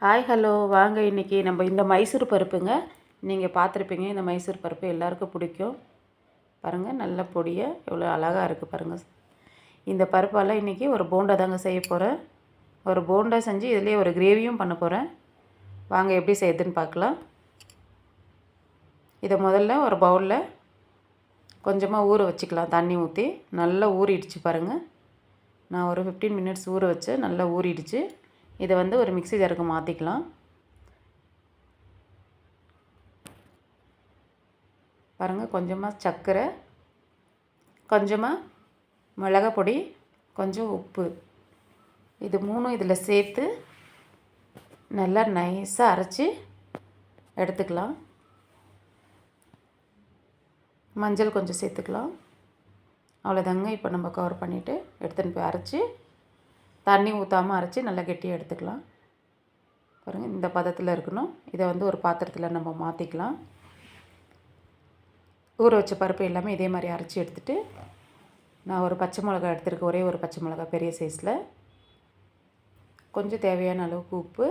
Hi hello வாங்க. இன்றைக்கி நம்ம இந்த மைசூர் பருப்புங்க, நீங்கள் பார்த்துருப்பீங்க. இந்த மைசூர் பருப்பு எல்லாருக்கும் பிடிக்கும். பாருங்கள், நல்ல பொடியாக எவ்வளோ அழகாக இருக்குது பாருங்கள். இந்த பருப்பால் இன்றைக்கி ஒரு போண்டா தாங்க செய்ய போகிறேன். ஒரு போண்டா செஞ்சு இதிலே ஒரு கிரேவியும் பண்ண போகிறேன். வாங்க எப்படி செய்யுதுன்னு பார்க்கலாம். இதை முதல்ல ஒரு பவுலில் கொஞ்சமாக ஊற வச்சுக்கலாம். தண்ணி ஊற்றி நல்லா ஊறிடுச்சு பாருங்கள். நான் ஒரு 15 மினிட்ஸ் ஊற வச்சு நல்லா ஊறிடுச்சு. இதை ஒரு மிக்ஸி ஜாருக்கு மாற்றிக்கலாம். பாருங்கள், கொஞ்சமாக சர்க்கரை, கொஞ்சமாக மிளகாய் பொடி, கொஞ்சம் உப்பு, இது மூணும் இதில் சேர்த்து நல்லா நைஸாக அரைச்சி எடுத்துக்கலாம். மஞ்சள் கொஞ்சம் சேர்த்துக்கலாம். அவ்வளோதாங்க. இப்போ நம்ம கவர் பண்ணிவிட்டு எடுத்துன்னு போய் அரைச்சி, தண்ணி ஊற்றாமல் அரைச்சி நல்லா கெட்டியாக எடுத்துக்கலாம். பாருங்கள், இந்த பதத்தில் இருக்கணும். இதை ஒரு பாத்திரத்தில் நம்ம மாற்றிக்கலாம். ஊற வச்ச பருப்பு எல்லாமே இதே மாதிரி அரைச்சி எடுத்துகிட்டு, நான் ஒரு பச்சை மிளகா எடுத்துருக்கேன். ஒரே ஒரு பச்சை மிளகா பெரிய சைஸில். கொஞ்சம் தேவையான அளவுக்கு உப்பு,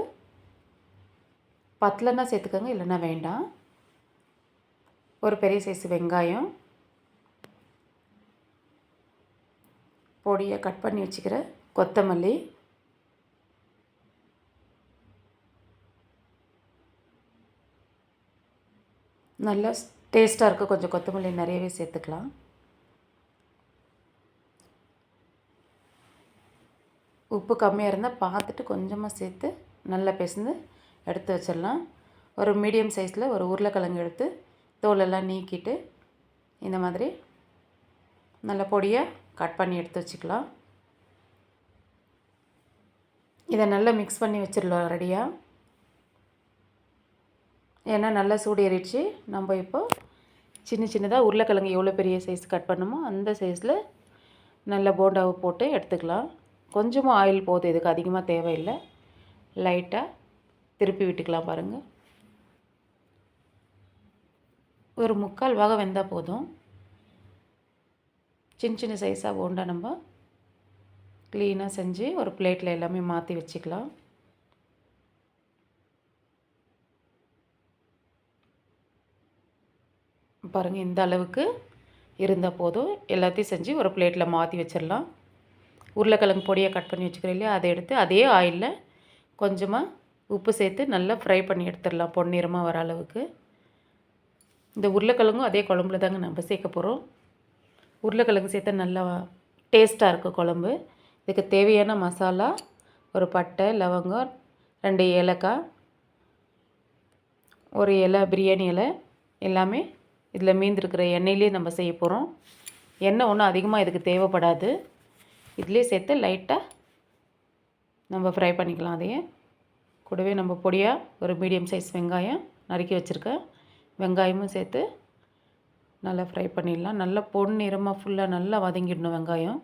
பத்தலைன்னா சேர்த்துக்கோங்க, இல்லைன்னா வேண்டாம். ஒரு பெரிய சைஸ் வெங்காயம், பொடியை கட் பண்ணி வச்சுக்கிற கொத்தமல்லி, நல்லா டேஸ்ட்டாக இருக்க கொஞ்சம் கொத்தமல்லி நிறையவே சேர்த்துக்கலாம். உப்பு கம்மியாக இருந்தால் பார்த்துட்டு கொஞ்சமாக சேர்த்து நல்லா பிசைந்து எடுத்து வச்சிடலாம். ஒரு மீடியம் சைஸில் ஒரு உருளைக்கிழங்கு எடுத்து தோலெல்லாம் நீக்கிட்டு இந்த மாதிரி நல்ல பொடியாக கட் பண்ணி எடுத்து வச்சுக்கலாம். இதை நல்லா மிக்ஸ் பண்ணி வச்சிடலாம் ரெடியாக. ஏன்னா நல்லா சூடு ஏறிடுச்சு. நம்ம இப்போது சின்ன சின்னதாக உருளைக்கிழங்கு எவ்வளோ பெரிய சைஸ் கட் பண்ணுமோ அந்த சைஸில் நல்ல போண்டாவை போட்டு எடுத்துக்கலாம். கொஞ்சமாக ஆயில் போதும், இதுக்கு அதிகமாக தேவையில்லை. லைட்டாக திருப்பி விட்டுக்கலாம். பாருங்கள், ஒரு 3/4 பாகம் வெந்தால் போதும். சின்ன சின்ன சைஸாக போண்டா நம்ம க்ளீனாக செஞ்சு ஒரு பிளேட்டில் எல்லாமே மாற்றி வச்சுக்கலாம். பாருங்கள், இந்த அளவுக்கு இருந்தால் போதும். எல்லாத்தையும் செஞ்சு ஒரு பிளேட்டில் மாற்றி வச்சிடலாம். உருளைக்கிழங்கு பொடியை கட் பண்ணி வச்சுக்கிறேன் இல்லையா, அதை எடுத்து அதே ஆயிலில் கொஞ்சமாக உப்பு சேர்த்து நல்லா ஃப்ரை பண்ணி எடுத்துடலாம், பொன்னிறமாக வர அளவுக்கு. இந்த உருளைக்கிழங்கும் அதே குழம்புல தாங்க நம்ம சேர்க்க போகிறோம். உருளைக்கிழங்கு சேர்த்தா நல்லா டேஸ்ட்டாக இருக்கும் குழம்பு. இதுக்கு தேவையான மசாலா, ஒரு பட்டை, லவங்கம், 2 ஏலக்காய், ஒரு இலை, பிரியாணி இலை, எல்லாமே இதில் மீந்திருக்கிற எண்ணெயிலே நம்ம செய்ய போகிறோம். எண்ணெய் ஒன்றும் அதிகமாக இதுக்கு தேவைப்படாது. இதிலே சேர்த்து லைட்டாக நம்ம ஃப்ரை பண்ணிக்கலாம். அதையே கூடவே நம்ம பொடியாக ஒரு மீடியம் சைஸ் வெங்காயம் நறுக்கி வச்சுருக்கேன், வெங்காயமும் சேர்த்து நல்லா ஃப்ரை பண்ணிடலாம். நல்லா பொன்னிறமாக ஃபுல்லாக நல்லா வதங்கிடணும் வெங்காயம்.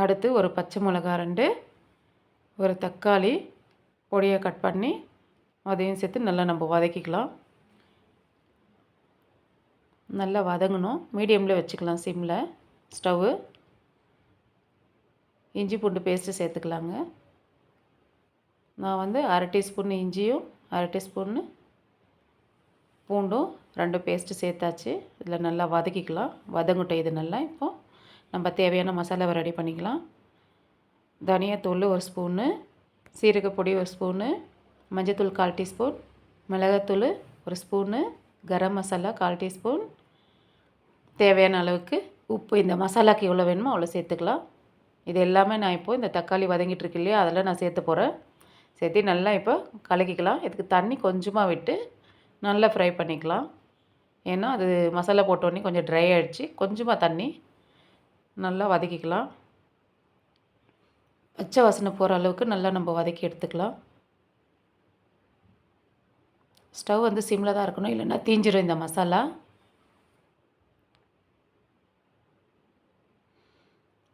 அடுத்து ஒரு பச்சை மிளகா 2, ஒரு தக்காளி பொடியை கட் பண்ணி அதையும் சேர்த்து நல்லா நம்ம வதக்கிக்கலாம். நல்லா வதங்கணும். மீடியமில் வச்சுக்கலாம், சிம்மில் ஸ்டவ்வு. இஞ்சி பூண்டு பேஸ்ட்டு சேர்த்துக்கலாங்க. நான் 1/2 டீஸ்பூன் இஞ்சியும் 1/2 டீஸ்பூன்னு பூண்டும் 2 பேஸ்ட்டு சேர்த்தாச்சு. இதில் நல்லா வதக்கிக்கலாம். வதங்கட்டும் இது நல்லா. இப்போது நம்ம தேவையான மசாலாவை ரெடி பண்ணிக்கலாம். தனியாத்தூள் 1 ஸ்பூனு, சீரகப்பொடி 1 ஸ்பூனு, மஞ்சத்தூள் 1/4 டீஸ்பூன், மிளகாத்தூள் 1 ஸ்பூனு, கரம் மசாலா 1/4 டீஸ்பூன், தேவையான அளவுக்கு உப்பு. இந்த மசாலாவுக்கு எவ்வளோ வேணுமோ அவ்வளோ சேர்த்துக்கலாம். இது எல்லாமே நான் இப்போது இந்த தக்காளி வதங்கிட்டு இருக்கு இல்லையா, அதில் நான் சேர்த்து போகிறேன். சேர்த்து நல்லா இப்போ கலக்கிக்கலாம். இதுக்கு தண்ணி கொஞ்சமாக விட்டு நல்லா ஃப்ரை பண்ணிக்கலாம். ஏன்னா அது மசாலா போட்டோடனே கொஞ்சம் ட்ரை ஆகிடுச்சு. கொஞ்சமாக தண்ணி நல்லா வதக்கிக்கலாம். பச்சை வாசனை போகிற அளவுக்கு நல்லா நம்ம வதக்கி எடுத்துக்கலாம். ஸ்டவ் சிம்மில் தான் இருக்கணும், இல்லைன்னா தீஞ்சிடும் இந்த மசாலா.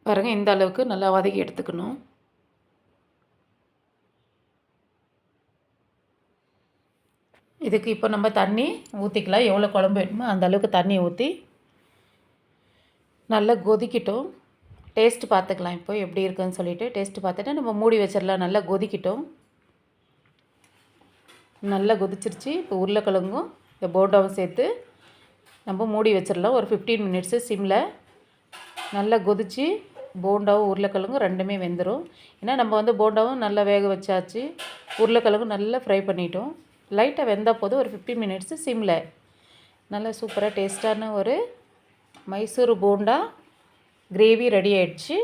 பாருங்கள், இந்த அளவுக்கு நல்லா வதக்கி எடுத்துக்கணும். இதுக்கு இப்போ நம்ம தண்ணி ஊற்றிக்கலாம். எவ்வளோ குழம்பு வேணுமோ அந்த அளவுக்கு தண்ணி ஊற்றி நல்லா கொதிக்கட்டும். டேஸ்ட்டு பார்த்துக்கலாம் இப்போ எப்படி இருக்குன்னு சொல்லிவிட்டு டேஸ்ட்டு பார்த்துட்டு நம்ம மூடி வச்சிடலாம். நல்லா கொதிக்கட்டும். நல்லா கொதிச்சிருச்சு. இப்போ உருளைக்கிழங்கும் இந்த போண்டாவும் சேர்த்து நம்ம மூடி வச்சிடலாம். ஒரு 15 மினிட்ஸு சிம்மில். நல்லா கொதித்து போண்டாவும் உருளைக்கிழங்கும் ரெண்டுமே வெந்துடும். ஏன்னா நம்ம வந்து போண்டாவும் நல்லா வேக வச்சாச்சு, உருளைக்கிழங்கும் நல்லா ஃப்ரை பண்ணிட்டோம். லைட்டாக வெந்தால் போதும். ஒரு 15 மினிட்ஸு சிம்மில். நல்லா சூப்பராக டேஸ்ட்டான ஒரு மைசூர் போண்டா கிரேவி ரெடி ஆயிடுச்சு.